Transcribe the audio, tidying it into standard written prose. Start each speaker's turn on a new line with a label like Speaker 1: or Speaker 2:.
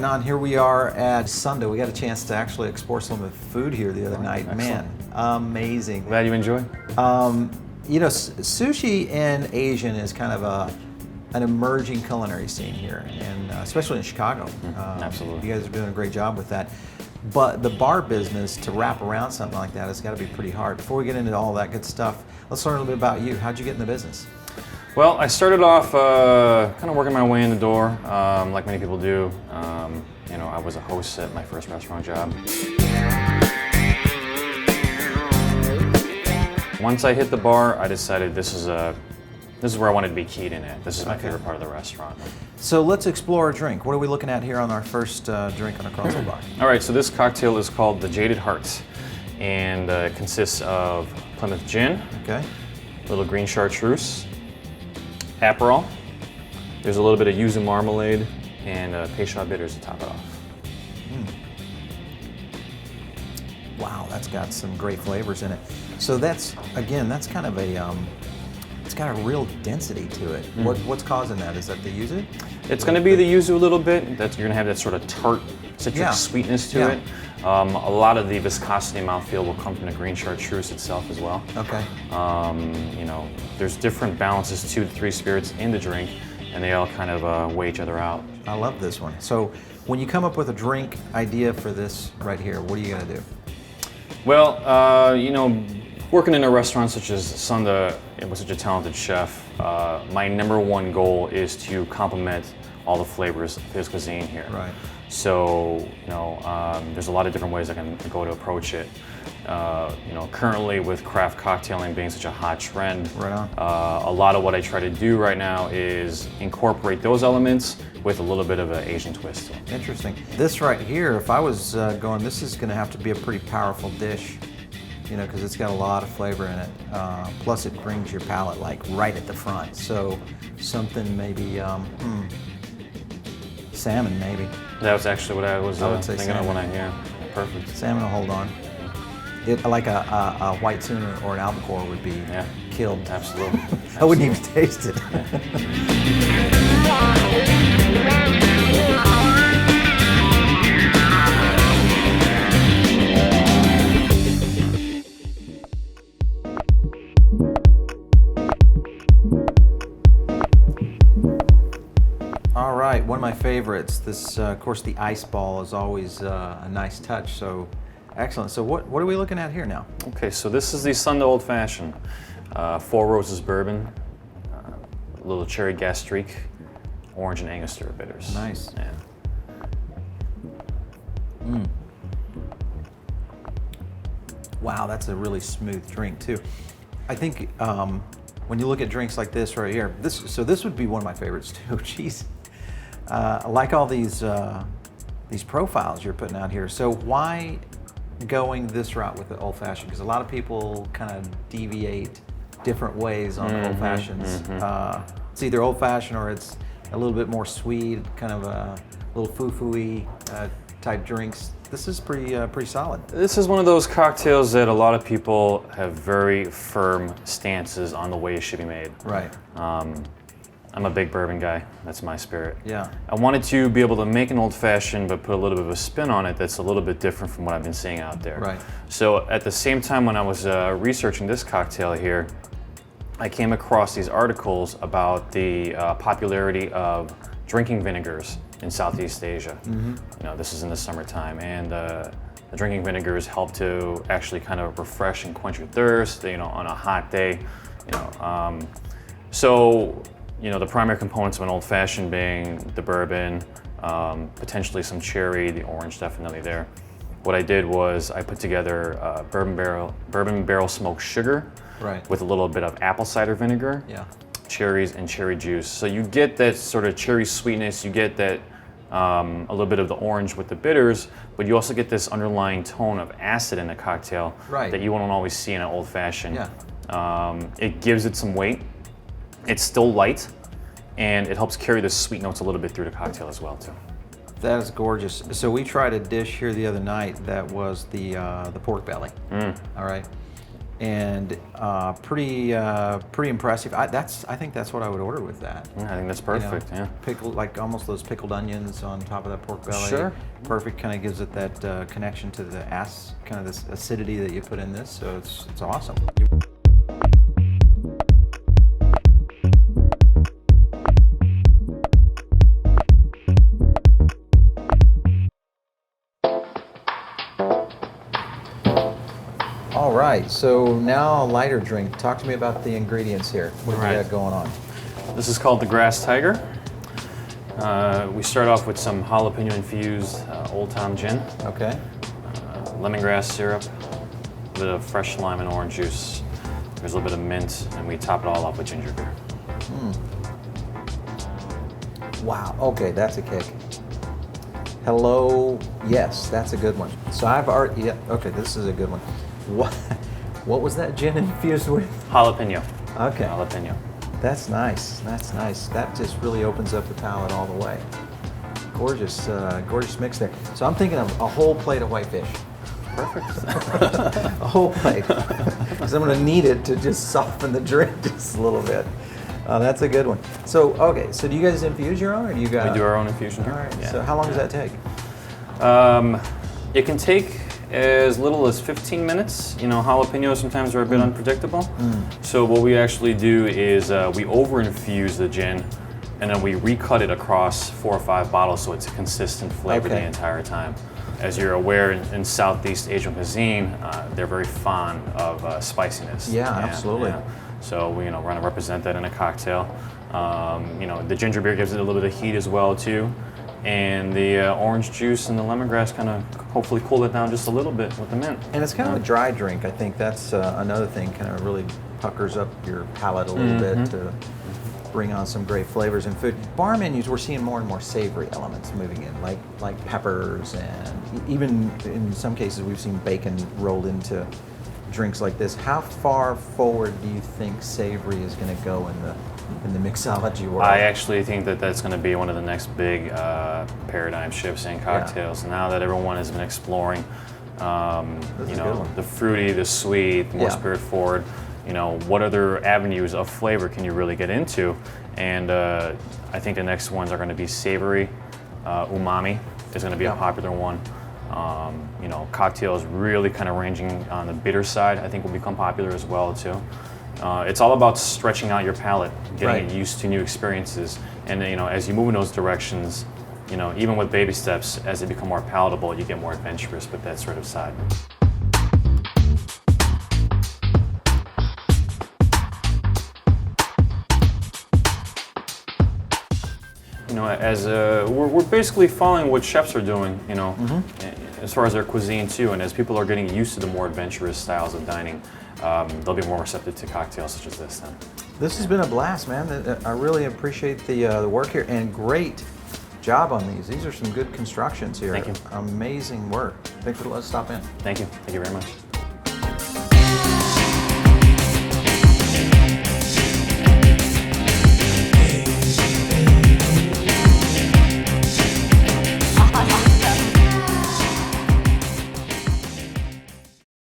Speaker 1: Nahm, here we are at Sunda. We got a chance to actually explore some of the food here the other night.
Speaker 2: Excellent.
Speaker 1: Man, amazing.
Speaker 2: Glad you enjoy.
Speaker 1: You know, sushi in Asian is kind of an emerging culinary scene here, and especially in Chicago.
Speaker 2: Absolutely.
Speaker 1: You guys are doing a great job with that. But the bar business, to wrap around something like that, has got to be pretty hard. Before we get into all that good stuff, let's learn a little bit about you. How'd you get in the business?
Speaker 2: Well, I started off kind of working my way in the door, like many people do. You know, I was a host at my first restaurant job. Once I hit the bar, I decided this is where I wanted to be keyed in at. This is my favorite part of the restaurant.
Speaker 1: So let's explore a drink. What are we looking at here on our first drink on across the bar?
Speaker 2: All right, so this cocktail is called the JADED Heart, and it consists of Plymouth gin,
Speaker 1: Okay.
Speaker 2: little green chartreuse, Aperol. There's a little bit of yuzu marmalade and Peychaud bitters to top it off.
Speaker 1: Wow, that's got some great flavors in it. So that's kind of a, it's got a real density to it. What's causing that? Is that the yuzu?
Speaker 2: It's going to be the yuzu a little bit. You're going to have that sort of tart, citric sweetness to it. A lot of the viscosity and mouthfeel will come from the green chartreuse itself as well.
Speaker 1: Okay.
Speaker 2: You know, there's different balances, 2 to 3 spirits in the drink, and they all kind of weigh each other out.
Speaker 1: I love this one. So when you come up with a drink idea for this right here, what are you going to do?
Speaker 2: Well, you know, working in a restaurant such as Sunda with such a talented chef, my #1 goal is to complement all the flavors of his cuisine here.
Speaker 1: Right.
Speaker 2: So, you know, there's a lot of different ways I can go to approach it. You know, currently with craft cocktailing being such a hot trend,
Speaker 1: Right on.
Speaker 2: a lot of what I try to do right now is incorporate those elements with a little bit of an Asian twist.
Speaker 1: Interesting. This right here, if I was going, this is going to have to be a pretty powerful dish, you know, because it's got a lot of flavor in it. Plus it brings your palate like right at the front. So something maybe, salmon maybe.
Speaker 2: That was actually what I was
Speaker 1: say
Speaker 2: thinking of
Speaker 1: salmon.
Speaker 2: when perfect.
Speaker 1: Salmon will hold on. It, like a white tuna or an albacore would be killed.
Speaker 2: Absolutely.
Speaker 1: I wouldn't even taste it. All right, one of my favorites. This, of course, the ice ball is always a nice touch. So, excellent. So, what are we looking at here now?
Speaker 2: Okay, so this is the Sunda Old Fashioned, 4 Roses bourbon, a little cherry gastrique, orange and Angostura bitters.
Speaker 1: Nice.
Speaker 2: Yeah.
Speaker 1: Wow, that's a really smooth drink too. I think when you look at drinks like this right here, this would be one of my favorites too. Jeez, I like all these profiles you're putting out here. So why going this route with the old fashioned? Because a lot of people kind of deviate different ways on old fashions. It's either old fashioned or it's a little bit more sweet, kind of a little foo-foo-y type drinks. This is pretty solid.
Speaker 2: This is one of those cocktails that a lot of people have very firm stances on the way it should be made.
Speaker 1: Right.
Speaker 2: I'm a big bourbon guy. That's my spirit.
Speaker 1: Yeah.
Speaker 2: I wanted to be able to make an old fashioned, but put a little bit of a spin on it that's a little bit different from what I've been seeing out there.
Speaker 1: Right.
Speaker 2: So at the same time when I was researching this cocktail here, I came across these articles about the popularity of drinking vinegars in Southeast Asia. You know, this is in the summertime, and the drinking vinegars help to actually kind of refresh and quench your thirst, you know, on a hot day. You know, so you know, the primary components of an old fashioned being the bourbon, potentially some cherry, the orange definitely there. What I did was I put together bourbon barrel smoked sugar,
Speaker 1: Right.
Speaker 2: with a little bit of apple cider vinegar,
Speaker 1: Yeah.
Speaker 2: cherries, and cherry juice. So you get that sort of cherry sweetness, you get that a little bit of the orange with the bitters, but you also get this underlying tone of acid in a cocktail
Speaker 1: Right.
Speaker 2: that you won't always see in an old fashioned.
Speaker 1: Yeah.
Speaker 2: It gives it some weight. It's still light, and it helps carry the sweet notes a little bit through the cocktail as well too.
Speaker 1: That is gorgeous. So we tried a dish here the other night that was the pork belly. All right. and pretty impressive. I think that's what I would order with that.
Speaker 2: Yeah, I think that's
Speaker 1: You
Speaker 2: perfect.
Speaker 1: know,
Speaker 2: Yeah.
Speaker 1: Pickled, like almost those pickled onions on top of that pork belly.
Speaker 2: Sure.
Speaker 1: Perfect, kind of gives it that connection to the kind of this acidity that you put in this. So it's awesome. All right, so now a lighter drink. Talk to me about the ingredients here. What do we got going on?
Speaker 2: This is called the Grass Tiger. We start off with some jalapeno infused Old Tom gin,
Speaker 1: Okay.
Speaker 2: lemongrass syrup, a bit of fresh lime and orange juice. There's a little bit of mint, and we top it all off with ginger beer.
Speaker 1: Wow, okay, that's a kick. Hello, yes, that's a good one. So I've already, yeah, okay, this is a good one. What was that gin infused with?
Speaker 2: Jalapeno.
Speaker 1: Okay.
Speaker 2: Jalapeno.
Speaker 1: That's nice. That's nice. That just really opens up the palate all the way. Gorgeous, gorgeous mix there. So I'm thinking of a whole plate of whitefish.
Speaker 2: Perfect.
Speaker 1: A whole plate, because I'm going to need it to just soften the drink just a little bit. That's a good one. So okay, so do you guys infuse your own, or do you guys?
Speaker 2: We do our own infusion here.
Speaker 1: All right.
Speaker 2: Yeah.
Speaker 1: So how long does that take?
Speaker 2: It can take as little as 15 minutes. You know, jalapenos sometimes are a bit unpredictable. So what we actually do is we over-infuse the gin, and then we recut it across 4 or 5 bottles so it's a consistent flavor the entire time. As you're aware, in Southeast Asian cuisine, they're very fond of spiciness.
Speaker 1: Yeah, absolutely.
Speaker 2: Yeah. So we, want to represent that in a cocktail. The ginger beer gives it a little bit of heat as well too. And the orange juice and the lemongrass kind of hopefully cool it down just a little bit with the mint.
Speaker 1: And it's kind of a dry drink. I think that's another thing, kind of really puckers up your palate a little bit to bring on some great flavors in food. Bar menus, we're seeing more and more savory elements moving in, like peppers, and even in some cases we've seen bacon rolled into drinks like this. How far forward do you think savory is going to go in the mixology world?
Speaker 2: I actually think that that's going to be one of the next big paradigm shifts in cocktails. Now that everyone has been exploring, the fruity, the sweet, the more spirit forward, what other avenues of flavor can you really get into? And I think the next ones are going to be savory, umami is going to be a popular one. Cocktails really kind of ranging on the bitter side, I think will become popular as well too. It's all about stretching out your palate, getting used to new experiences, and as you move in those directions, even with baby steps, as they become more palatable, you get more adventurous with that sort of side. We're basically following what chefs are doing, as far as their cuisine too, and as people are getting used to the more adventurous styles of dining, they'll be more receptive to cocktails such as this then. This
Speaker 1: has been a blast, man. I really appreciate the work here, and great job on these. These are some good constructions here.
Speaker 2: Thank you.
Speaker 1: Amazing work. Thanks for letting us stop in.
Speaker 2: Thank you. Thank you very much.